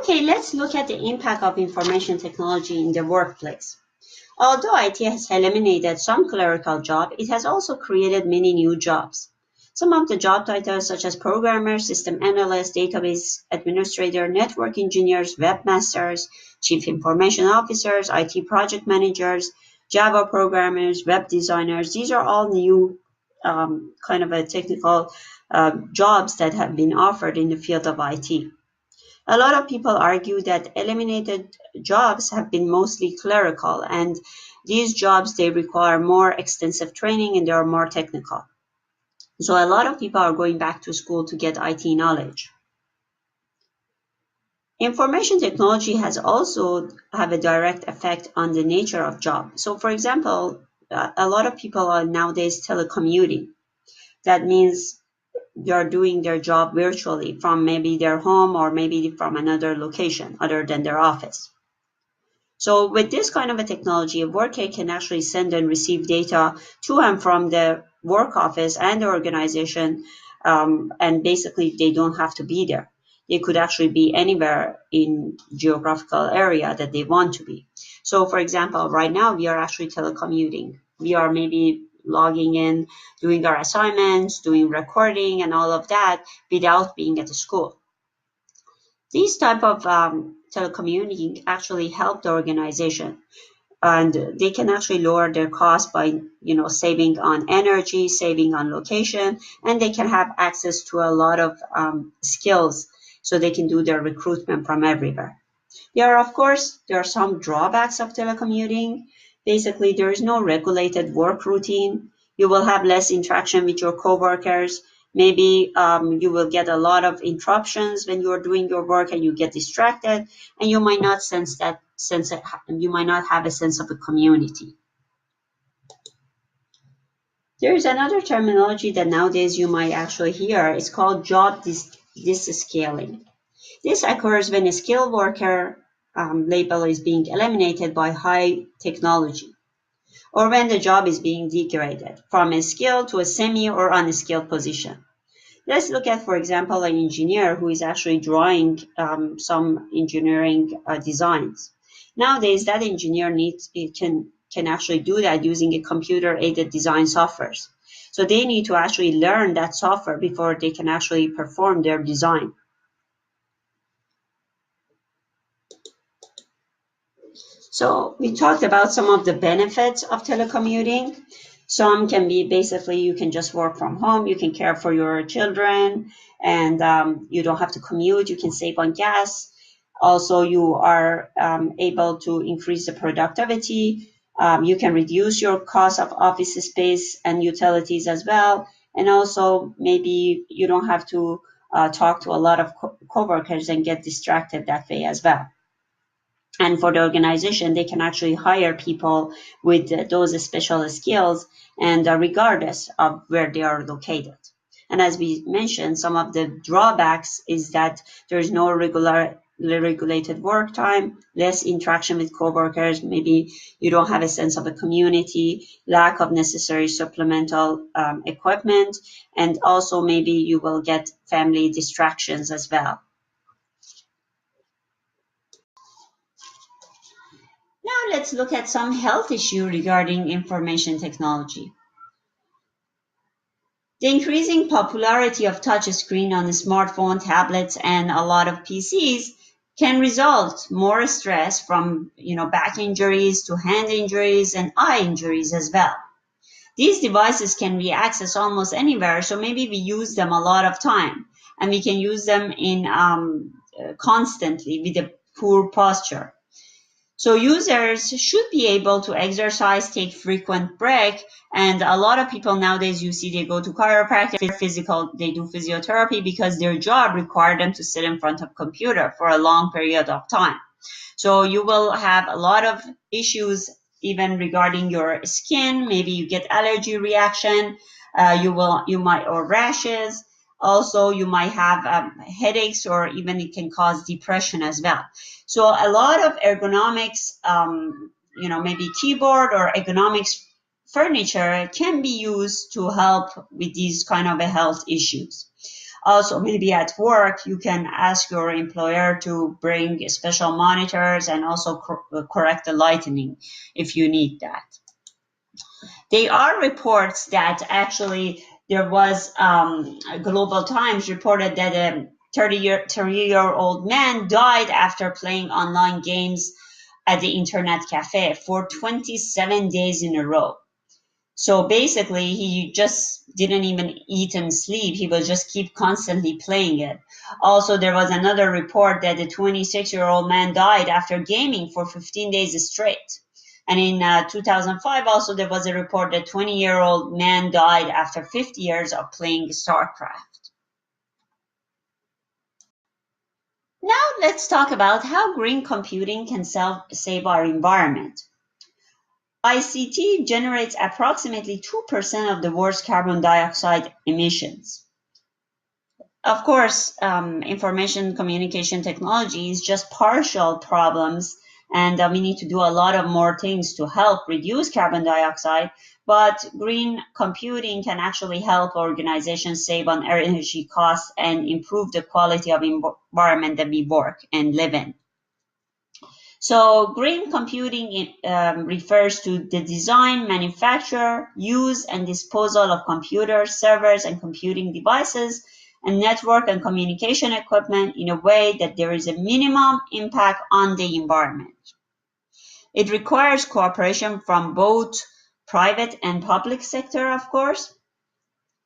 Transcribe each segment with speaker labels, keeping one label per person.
Speaker 1: Okay, let's look at the impact of information technology in the workplace. Although IT has eliminated some clerical jobs, it has also created many new jobs. Some of the job titles, such as programmer, system analyst, database administrator, network engineers, webmasters, chief information officers, IT project managers, Java programmers, web designers, these are all new kind of a technical jobs that have been offered in the field of IT. A lot of people argue that eliminated jobs have been mostly clerical, and these jobs, they require more extensive training and they are more technical. So a lot of people are going back to school to get IT knowledge. Information technology has also have a direct effect on the nature of job. So for example, a lot of people are nowadays telecommuting. That means they're doing their job virtually from maybe their home or maybe from another location other than their office. So with this kind of a technology, a worker can actually send and receive data to and from the work office and the organization, and basically they don't have to be there. They could actually be anywhere in geographical area that they want to be. So for example, right now we are actually telecommuting. We are maybe logging in, doing our assignments, doing recording and all of that without being at the school. These type of telecommuting actually help the organization, and they can actually lower their cost by saving on energy, saving on location, and they can have access to a lot of skills so they can do their recruitment from everywhere. Of course, there are some drawbacks of telecommuting. Basically, there is no regulated work routine. You will have less interaction with your coworkers. Maybe you will get a lot of interruptions when you are doing your work and you get distracted, and you might not you might not have a sense of a community. There is another terminology that nowadays you might actually hear. It's called job disscaling. This occurs when a skilled worker label is being eliminated by high technology, or when the job is being degraded from a skilled to a semi or unskilled position. Let's look at, for example, an engineer who is actually drawing some engineering designs. Nowadays, that engineer can actually do that using a computer-aided design softwares. So they need to actually learn that software before they can actually perform their design. So we talked about some of the benefits of telecommuting. Some can be basically you can just work from home, you can care for your children, and you don't have to commute, you can save on gas. Also, you are able to increase the productivity. You can reduce your cost of office space and utilities as well. And also, maybe you don't have to talk to a lot of coworkers and get distracted that way as well. And for the organization, they can actually hire people with those special skills and regardless of where they are located. And as we mentioned, some of the drawbacks is that there's no regulated work time, less interaction with coworkers, maybe you don't have a sense of a community, lack of necessary supplemental equipment, and also maybe you will get family distractions as well. Now let's look at some health issue regarding information technology. The increasing popularity of touchscreen on smartphone, tablets, and a lot of PCs can result more stress from back injuries to hand injuries and eye injuries as well. These devices can be accessed almost anywhere, so maybe we use them a lot of time, and we can use them in constantly with a poor posture. So users should be able to exercise, take frequent break, and a lot of people nowadays you see they go to chiropractic, they do physiotherapy because their job required them to sit in front of computer for a long period of time. So you will have a lot of issues even regarding your skin. Maybe you get allergy reaction, or rashes. Also, you might have headaches, or even it can cause depression as well. So a lot of ergonomics, maybe keyboard or ergonomics furniture can be used to help with these kind of health issues. Also, maybe at work, you can ask your employer to bring special monitors and also correct the lighting if you need that. There are reports that actually there was Global Times reported that a 30-year-old man died after playing online games at the internet cafe for 27 days in a row. So basically, he just didn't even eat and sleep. He will just keep constantly playing it. Also, there was another report that the 26-year-old man died after gaming for 15 days straight. And in 2005, also, there was a report that 20-year-old man died after 50 years of playing StarCraft. Now, let's talk about how green computing can save our environment. ICT generates approximately 2% of the world's carbon dioxide emissions. Of course, information communication technology is just partial problems, and we need to do a lot of more things to help reduce carbon dioxide, but green computing can actually help organizations save on energy costs and improve the quality of environment that we work and live in. So green computing refers to the design, manufacture, use, and disposal of computers, servers, and computing devices, and network and communication equipment in a way that there is a minimum impact on the environment. It requires cooperation from both private and public sector, of course.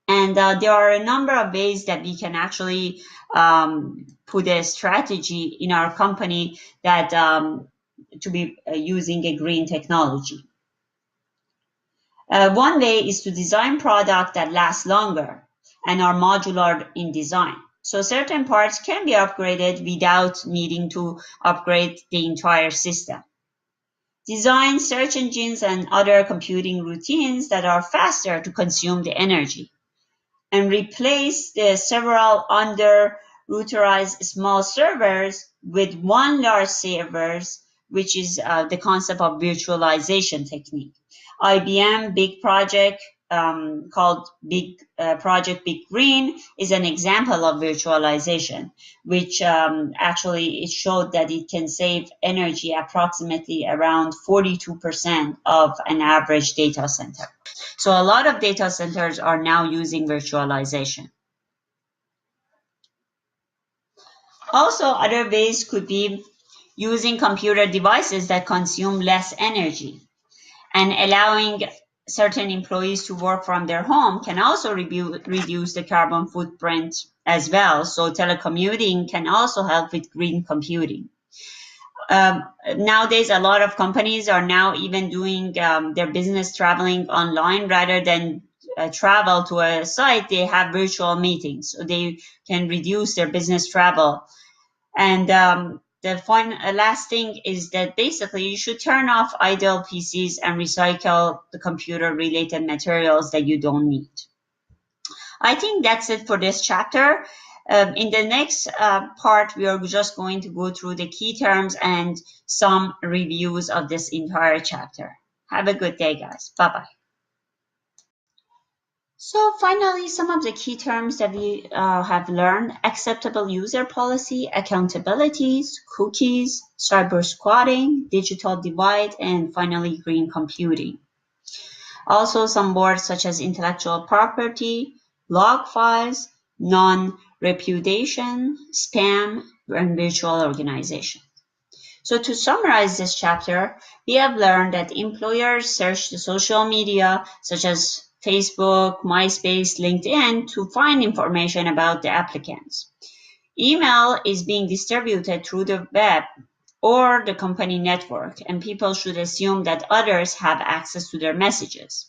Speaker 1: And there are a number of ways that we can actually put a strategy in our company that to be using a green technology. One way is to design products that last longer and are modular in design. So certain parts can be upgraded without needing to upgrade the entire system. Design search engines and other computing routines that are faster to consume the energy. And replace the several under-routerized small servers with one large servers, which is the concept of virtualization technique. IBM Big Project called Project Big Green is an example of virtualization, which actually it showed that it can save energy approximately around 42% of an average data center. So a lot of data centers are now using virtualization. Also, other ways could be using computer devices that consume less energy, and allowing certain employees to work from their home can also reduce the carbon footprint as well. So telecommuting can also help with green computing. Nowadays, a lot of companies are now even doing their business traveling online rather than travel to a site. They have virtual meetings, so they can reduce their business travel. And the last thing is that basically you should turn off idle PCs and recycle the computer-related materials that you don't need. I think that's it for this chapter. In the next part, we are just going to go through the key terms and some reviews of this entire chapter. Have a good day, guys. Bye-bye. So finally, some of the key terms that we have learned: acceptable user policy, accountabilities, cookies, cyber squatting, digital divide, and finally, green computing. Also, some words such as intellectual property, log files, non-repudiation, spam, and virtual organization. So to summarize this chapter, we have learned that employers search the social media such as Facebook, MySpace, LinkedIn to find information about the applicants. Email is being distributed through the web or the company network, and people should assume that others have access to their messages.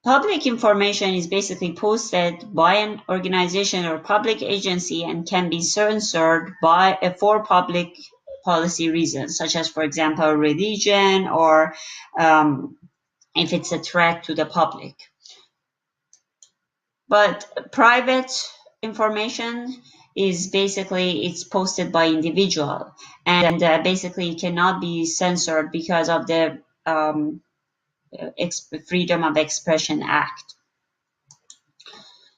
Speaker 1: Public information is basically posted by an organization or public agency and can be censored for public policy reasons, such as, for example, religion or if it's a threat to the public. But private information is basically, it's posted by individual, and basically it cannot be censored because of the Freedom of Expression Act.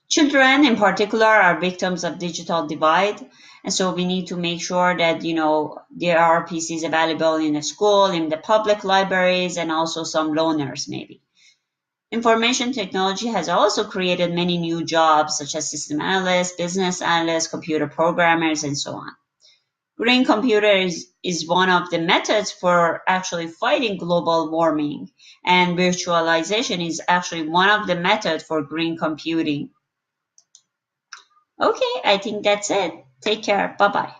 Speaker 1: Children in particular are victims of digital divide, and so we need to make sure that there are PCs available in the school, in the public libraries, and also some loaners maybe. Information technology has also created many new jobs such as system analysts, business analysts, computer programmers, and so on. Green computer is one of the methods for actually fighting global warming, and virtualization is actually one of the methods for green computing. Okay, I think that's it. Take care. Bye bye.